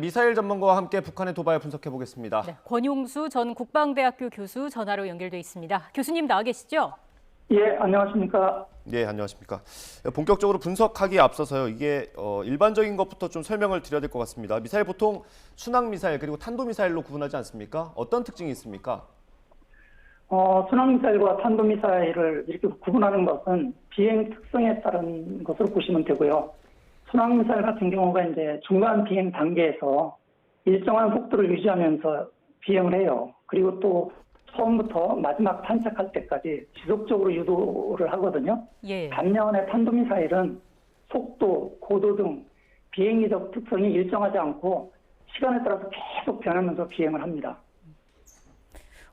미사일 전문가와 함께 북한의 도발 분석해 보겠습니다. 네, 권용수 전 국방대학교 교수 전화로 연결돼 있습니다. 교수님 나와 계시죠? 예, 안녕하십니까. 네, 안녕하십니까. 본격적으로 분석하기에 앞서서요. 이게 일반적인 것부터 좀 설명을 드려야 될 것 같습니다. 미사일 보통 순항 미사일 그리고 탄도 미사일로 구분하지 않습니까? 어떤 특징이 있습니까? 순항 미사일과 탄도 미사일을 이렇게 구분하는 것은 비행 특성에 따른 것으로 보시면 되고요. 순항 미사일 같은 경우가 이제 중간 비행 단계에서 일정한 속도를 유지하면서 비행을 해요. 그리고 또 처음부터 마지막 탄착할 때까지 지속적으로 유도를 하거든요. 예. 반면에 탄도 미사일은 속도, 고도 등 비행기적 특성이 일정하지 않고 시간에 따라서 계속 변하면서 비행을 합니다.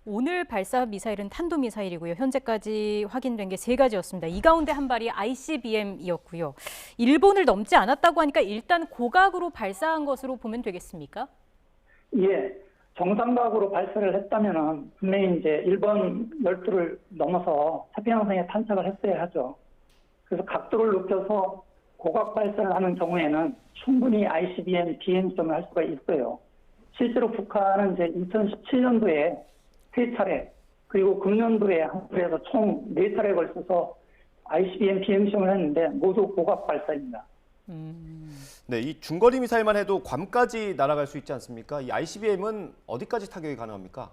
오늘 발사한 미사일은 탄도미사일이고요. 현재까지 확인된 게 3가지였습니다. 이 가운데 한 발이 ICBM이었고요. 일본을 넘지 않았다고 하니까 일단 고각으로 발사한 것으로 보면 되겠습니까? 예, 정상각으로 발사를 했다면은 분명히 이제 일본 열도를 넘어서 태평양성에 탄착을 했어야 하죠. 그래서 각도를 높여서 고각 발사를 하는 경우에는 충분히 ICBM 비행시험을 할 수가 있어요. 실제로 북한은 이제 2017년도에 3차례, 그리고 금년도에 한국에서 총 4차례에 걸쳐서 ICBM 비행시험을 했는데 모두 고각 발사입니다. 네, 이 중거리 미사일만 해도 괌까지 날아갈 수 있지 않습니까? 이 ICBM은 어디까지 타격이 가능합니까?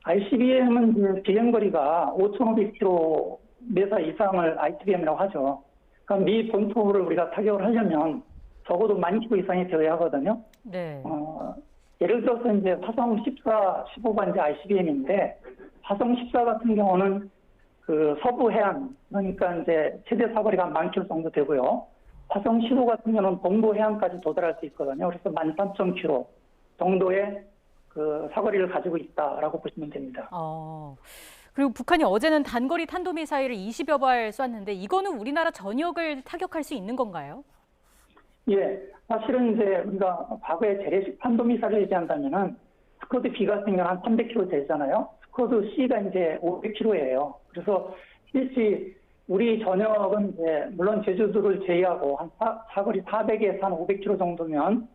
ICBM은 이제 비행거리가 5,500km 이상을 ICBM이라고 하죠. 그러니까 미 본토를 우리가 타격을 하려면 적어도 10,000km 이상이 되어야 하거든요. 네. 예를 들어서 이제 화성 14, 15가 이제 ICBM인데 화성 14 같은 경우는 그 서부 해안, 그러니까 이제 최대 사거리가 10,000km 정도 되고요. 화성 15 같은 경우는 동부 해안까지 도달할 수 있거든요. 그래서 13,000km 정도의 그 사거리를 가지고 있다라고 보시면 됩니다. 그리고 북한이 어제는 단거리 탄도미사일을 20여 발 쐈는데 이거는 우리나라 전역을 타격할 수 있는 건가요? 예, 사실은 이제 우리가 과거에 재래식 탄도미사일을 얘기한다면은 스쿼드 B 같은 경우는 한 300km 되잖아요. 스쿼드 C가 이제 500km예요. 그래서 실제 우리 전역은 이제 물론 제주도를 제외하고 한 사거리 400에서 한 500km 정도면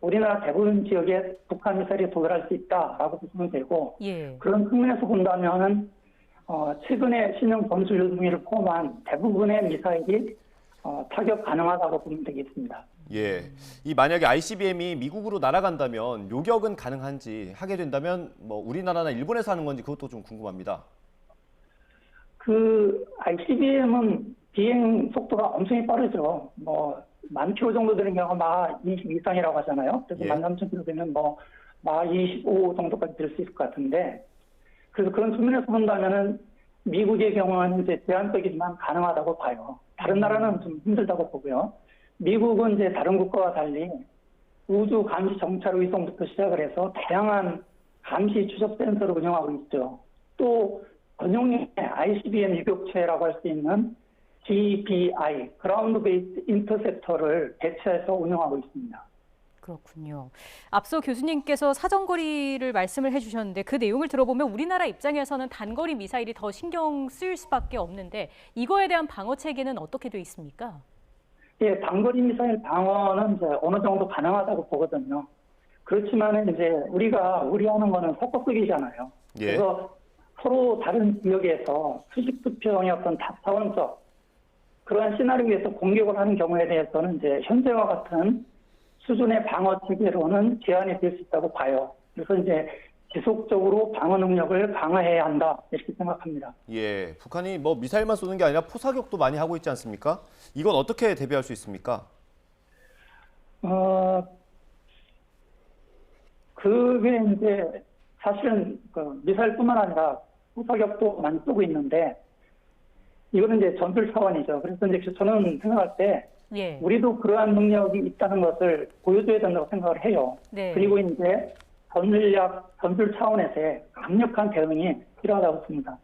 우리나라 대부분 지역에 북한 미사일이 도달할 수 있다라고 보시면 되고, 예. 그런 측면에서 본다면은 최근에 신형 전술 유도미를 포함한 대부분의 미사일이 타격 가능하다고 보면 되겠습니다. 예, 이 만약에 ICBM이 미국으로 날아간다면 요격은 가능한지 하게 된다면 뭐 우리나라나 일본에서 하는 건지 그것도 좀 궁금합니다. 그 ICBM은 비행 속도가 엄청 빠르죠. 뭐 10,000km 정도 되는 경우가 막 20 이상이라고 하잖아요. 그래서 예. 13,000km 되면 막 25 정도까지 될 수 있을 것 같은데, 그래서 그런 측면에서 본다면은 미국의 경우는 이제 제한적이지만 가능하다고 봐요. 다른 나라는 좀 힘들다고 보고요. 미국은 이제 다른 국가와 달리 우주 감시 정찰 위성부터 시작을 해서 다양한 감시 추적 센서를 운영하고 있죠. 또 전용의 ICBM 유격체라고 할 수 있는 GBI, 그라운드 베이스 인터셉터를 배치해서 운영하고 있습니다. 그렇군요. 앞서 교수님께서 사정거리를 말씀을 해주셨는데 그 내용을 들어보면 우리나라 입장에서는 단거리 미사일이 더 신경 쓰일 수밖에 없는데 이거에 대한 방어 체계는 어떻게 돼 있습니까? 예, 단거리 미사일 방어는 이제 어느 정도 가능하다고 보거든요. 그렇지만 이제 우리가 우려하는 거는 서커쓰기잖아요. 예. 그래서 서로 다른 지역에서 수직 수평의 어떤 다차원적 그러한 시나리오에서 공격을 하는 경우에 대해서는 이제 현재와 같은 수준의 방어 체계로는 제한이 될 수 있다고 봐요. 그래서 이제 지속적으로 방어 능력을 강화해야 한다 이렇게 생각합니다. 예, 북한이 뭐 미사일만 쏘는 게 아니라 포사격도 많이 하고 있지 않습니까? 이건 어떻게 대비할 수 있습니까? 그게 이제 사실은 그 미사일뿐만 아니라 포사격도 많이 쏘고 있는데 이거는 이제 전술 차원이죠. 그래서 이제 저는 생각할 때 예. 우리도 그러한 능력이 있다는 것을 보여줘야 된다고 생각을 해요. 네. 그리고 이제 전술 차원에서의 강력한 대응이 필요하다고 봅니다.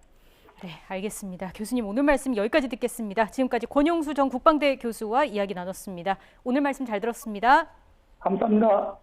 네, 알겠습니다. 교수님 오늘 말씀 여기까지 듣겠습니다. 지금까지 권용수 전 국방대 교수와 이야기 나눴습니다. 오늘 말씀 잘 들었습니다. 감사합니다.